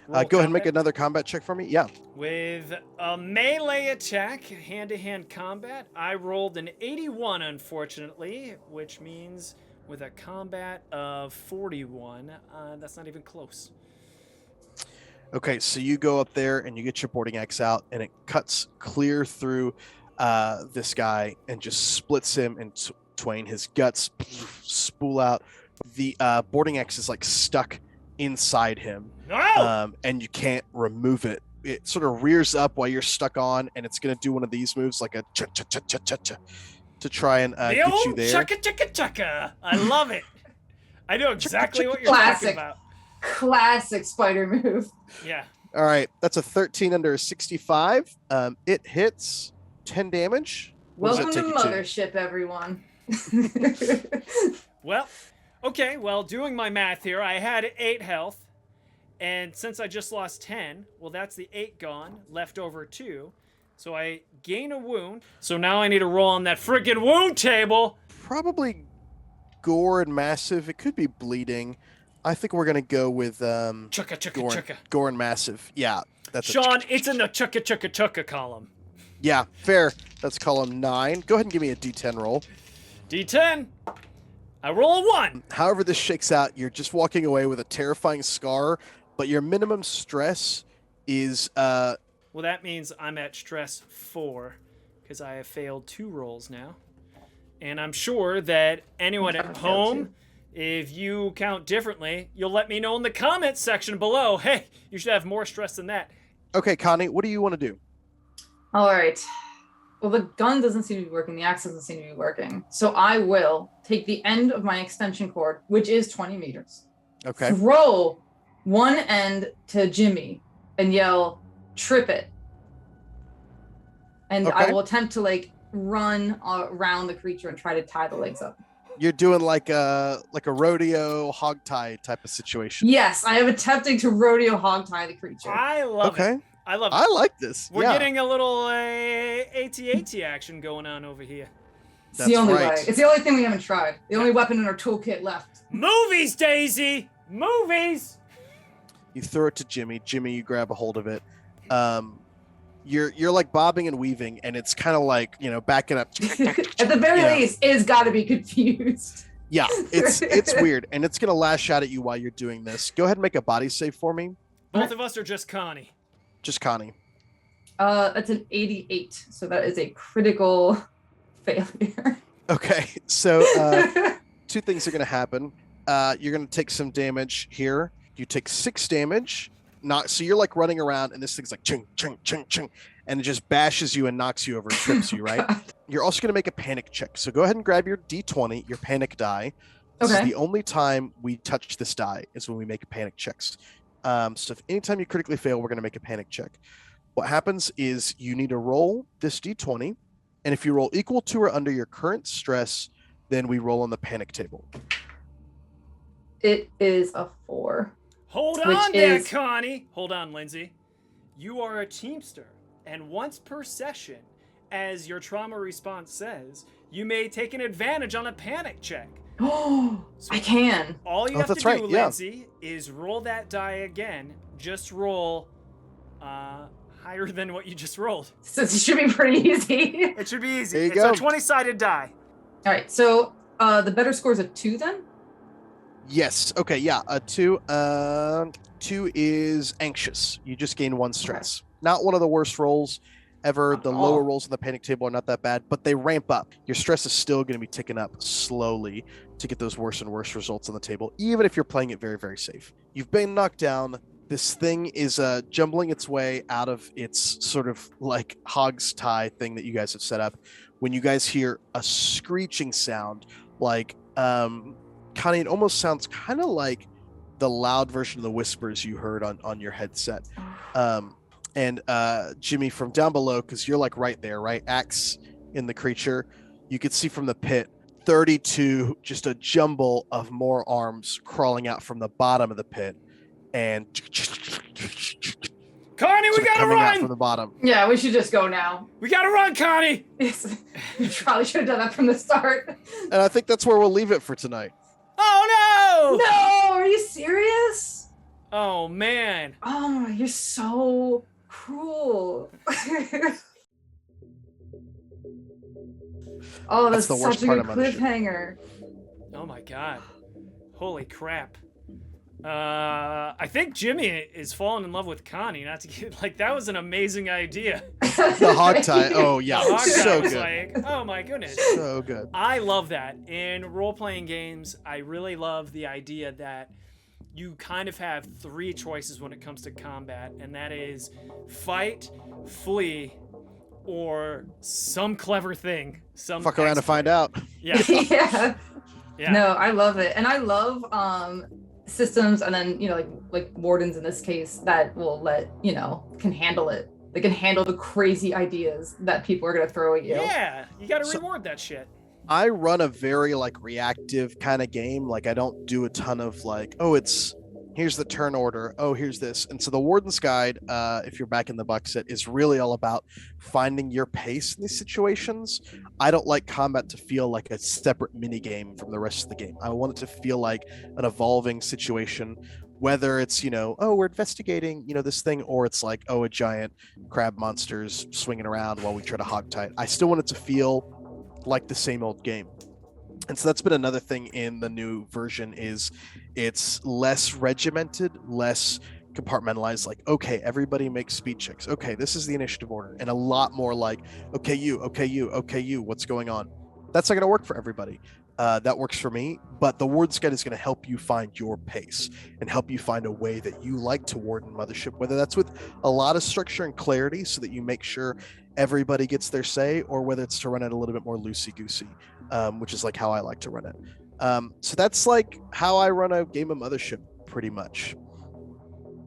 Roll Go ahead and make combat. another combat check for me. Yeah. With a melee attack, hand-to-hand combat, I rolled an 81, unfortunately, which means with a combat of 41, that's not even close. Okay, so you go up there and you get your boarding axe out, and it cuts clear through this guy and just splits him in twain. His guts spool out. The boarding axe is like stuck inside him, No! and you can't remove it. It sort of rears up while you're stuck on, and it's going to do one of these moves, like a cha-cha-cha-cha-cha, to try and the get you old there. chugga-chugga-chugga. I love it. I know exactly what you're Classic. talking about. Classic spider move. Yeah. All right, that's a 13 under a 65. It hits 10 damage. What does Welcome that to take you to? Mothership, everyone. Well, okay, well, doing my math here, I had 8 health, and since I just lost 10, well, that's the 8 gone, left over 2, so I gain a wound, so now I need to roll on that freaking wound table. Probably gore and massive. It could be bleeding. I think we're gonna go with Chukka, chukka, Goran, chukka. Goran Massive. Yeah, that's Sean, it's in the chukka, chukka, chukka column. Yeah, fair. Let's call him 9. Go ahead and give me a D10 roll. D10. I roll a 1. However this shakes out, you're just walking away with a terrifying scar, but your minimum stress is Well, that means I'm at stress 4 because I have failed 2 rolls now. And I'm sure that anyone at home, if you count differently, you'll let me know in the comments section below. Hey, you should have more stress than that. Okay, Connie, what do you want to do? All right. Well, the gun doesn't seem to be working. The axe doesn't seem to be working. So I will take the end of my extension cord, which is 20 meters. Okay. Throw one end to Jimmy and yell, "Trip it." And I Okay. will attempt to run around the creature and try to tie the legs up. You're doing like a rodeo hog tie type of situation. Yes, I am attempting to rodeo hog tie the creature. I love it. I love it. I like this. We're yeah. getting a little AT-AT action going on over here. It's the That's only right. way. It's the only thing we haven't tried. The only weapon in our toolkit left. Movies, Daisy! Movies! You throw it to Jimmy. Jimmy, you grab a hold of it. You're like bobbing and weaving, and it's kind of like, backing up. At the very Yeah. least, it's got to be confused. Yeah, it's weird, and it's gonna lash out at you while you're doing this. Go ahead and make a body save for me. Both of us are just Connie. Just Connie. That's an 88, so that is a critical failure. Okay, so 2 things are gonna happen. You're gonna take some damage here. You take 6 damage. So you're like running around, and this thing's like chung chung chung chung, and it just bashes you and knocks you over and trips you, right? God. You're also gonna make a panic check. So go ahead and grab your D20, your panic die. This is Okay. the only time we touch this die is when we make panic checks. So if anytime you critically fail, we're gonna make a panic check. What happens is you need to roll this D20, and if you roll equal to or under your current stress, then we roll on the panic table. It is a 4. Hold Which on there, is- Connie. Hold on, Lindsay. You are a teamster, and once per session, as your trauma response says, you may take an advantage on a panic check. Oh, I can. All you Oh, have to that's do, right, yeah. Lindsay, is roll that die again. Just roll higher than what you just rolled. So it should be pretty easy. It should be easy. There you It's go. a 20-sided die. All right, so the better score is a 2 then? Yes. Okay. Yeah. A 2. 2 is anxious. You just gain 1 stress. Not one of the worst rolls ever. The Oh. lower rolls on the panic table are not that bad, but they ramp up. Your stress is still going to be ticking up slowly to get those worse and worse results on the table, even if you're playing it very, very safe. You've been knocked down. This thing is jumbling its way out of its sort of like hog's tie thing that you guys have set up. When you guys hear a screeching sound, like Connie, it almost sounds kind of like the loud version of the whispers you heard on your headset. And Jimmy, from down below, because you're like right there, right? Axe in the creature. You could see from the pit 32, just a jumble of more arms crawling out from the bottom of the pit. And Connie, we sort of gotta coming out from run! the bottom. Yeah, we should just go now. We gotta run, Connie! We probably should have done that from the start. And I think that's where we'll leave it for tonight. Oh, no! No, are you serious? Oh, man. Oh, you're so cruel. Oh, That's that's the worst such a part good of Mothership. cliffhanger. Oh, my God. Holy crap. I think Jimmy is falling in love with Connie. Not to get like that was an amazing idea. The hog tie. Oh, yeah. The hog tie So was good. like, oh my goodness. So good. I love that. In role-playing games, I really love the idea that you kind of have 3 choices when it comes to combat, and that is fight, flee, or some clever thing. Some Fuck around and exploit. find out. Yeah. Yeah. Yeah. No, I love it. And I love systems and then, like wardens in this case that will can handle it. They can handle the crazy ideas that people are going to throw at you. Yeah. You got to So- reward that shit. I run a very like reactive kind of game. Like I don't do a ton of like, oh, it's here's the turn order. Oh, here's this. And so the Warden's Guide, if you're back in the box set, is really all about finding your pace in these situations. I don't like combat to feel like a separate mini game from the rest of the game. I want it to feel like an evolving situation, whether it's, oh, we're investigating, this thing, or it's like, oh, a giant crab monster's swinging around while we try to hogtie. I still want it to feel like the same old game. And so that's been another thing in the new version is it's less regimented, less compartmentalized, like, okay, everybody makes speed checks. Okay, this is the initiative order. And a lot more like, okay, you, what's going on? That's not going to work for everybody. That works for me, but the Warden's Guide is going to help you find your pace and help you find a way that you like to warden Mothership, whether that's with a lot of structure and clarity so that you make sure everybody gets their say, or whether it's to run it a little bit more loosey-goosey, which is like how I like to run it. So that's like how I run a game of Mothership, pretty much.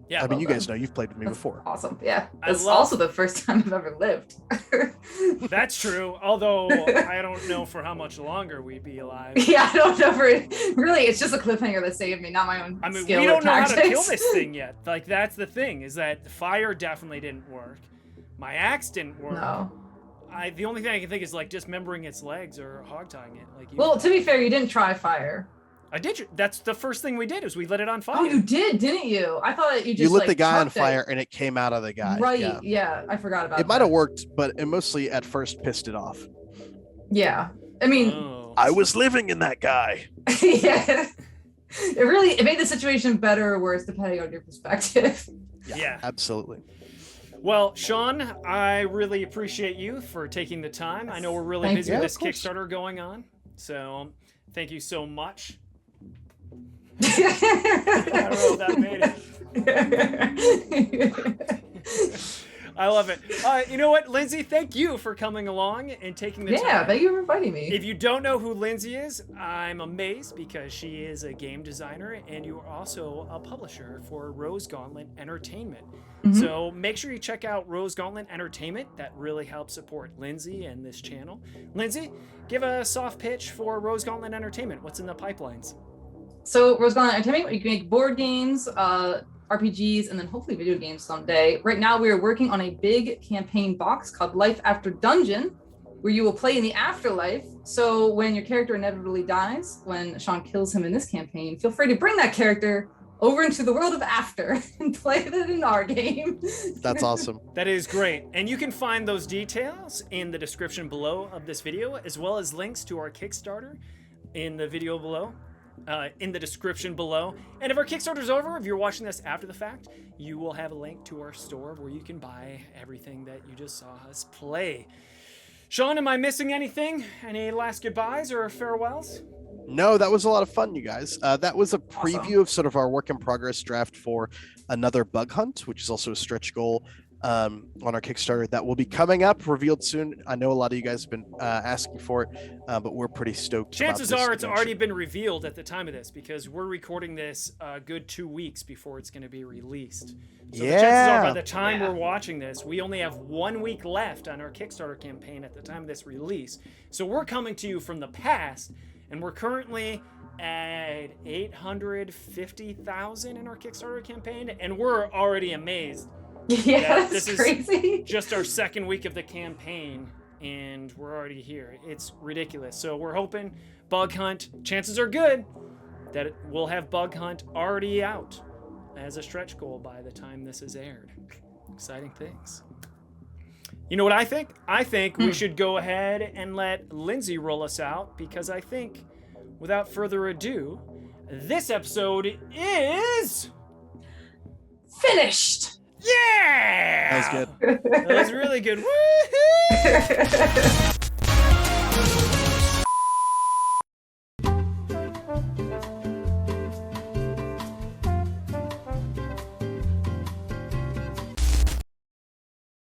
Yeah, I mean, you guys know, you've played with me before. Awesome. Yeah. It's also the first time I've ever lived. That's true. Although I don't know for how much longer we'd be alive. Yeah, I don't know really, it's just a cliffhanger that saved me, not my own skill. We don't know tactics. how to kill this thing yet. Like, that's the thing, is that fire definitely didn't work. My axe didn't work. No. The only thing I can think is like dismembering its legs or hogtying it. Like, well, to be fair, you didn't try fire. I did. That's the first thing we did, is we lit it on fire. Oh, you did, didn't you? I thought you just lit the guy on fire and it came out of the guy. Right. Yeah, I forgot about it. It might have worked, but it mostly at first pissed it off. Yeah. I mean, I was living in that guy. Yeah. It made the situation better or worse depending on your perspective. Yeah. Absolutely. Well, Sean, I really appreciate you for taking the time. I know we're really busy with this Kickstarter going on, so thank you so much. I don't know if that made it. I love it. You know what, Lindsey, thank you for coming along and taking the time. Yeah, thank you for inviting me. If you don't know who Lindsey is, I'm amazed, because she is a game designer and you are also a publisher for Rose Gauntlet Entertainment. Mm-hmm. So make sure you check out Rose Gauntlet Entertainment. That really helps support Lindsey and this channel. Lindsey, give a soft pitch for Rose Gauntlet Entertainment. What's in the pipelines? So Rose Gauntlet Entertainment, you can make board games, RPGs, and then hopefully video games someday. Right now, we are working on a big campaign box called Life After Dungeon, where you will play in the afterlife. So when your character inevitably dies, when Sean kills him in this campaign, feel free to bring that character over into the world of after and play it in our game. That's awesome. That is great. And you can find those details in the description below of this video, as well as links to our Kickstarter in the video below. In the description below. And if our Kickstarter's over, if you're watching this after the fact, you will have a link to our store where you can buy everything that you just saw us play. Sean, am I missing anything? Any last goodbyes or farewells? No, that was a lot of fun, you guys. That was a preview of sort of our work in progress draft for another bug hunt, which is also a stretch goal on our Kickstarter that will be coming up, revealed soon. I know a lot of you guys have been asking for it, but we're pretty stoked. Chances are it's already been revealed at the time of this, because we're recording this a good 2 weeks before it's going to be released. So the chances are by the time we're watching this, we only have 1 week left on our Kickstarter campaign at the time of this release. So we're coming to you from the past, and we're currently at 850,000 in our Kickstarter campaign, and we're already amazed. Yeah, this is crazy. Just our second week of the campaign, and we're already here. It's ridiculous. So we're hoping Bug Hunt, chances are good that we'll have Bug Hunt already out as a stretch goal by the time this is aired. Exciting things. You know what I think? I think we should go ahead and let Lindsey roll us out, because I think, without further ado, this episode is finished. Yeah! That was good. That was really good. Woo-hoo!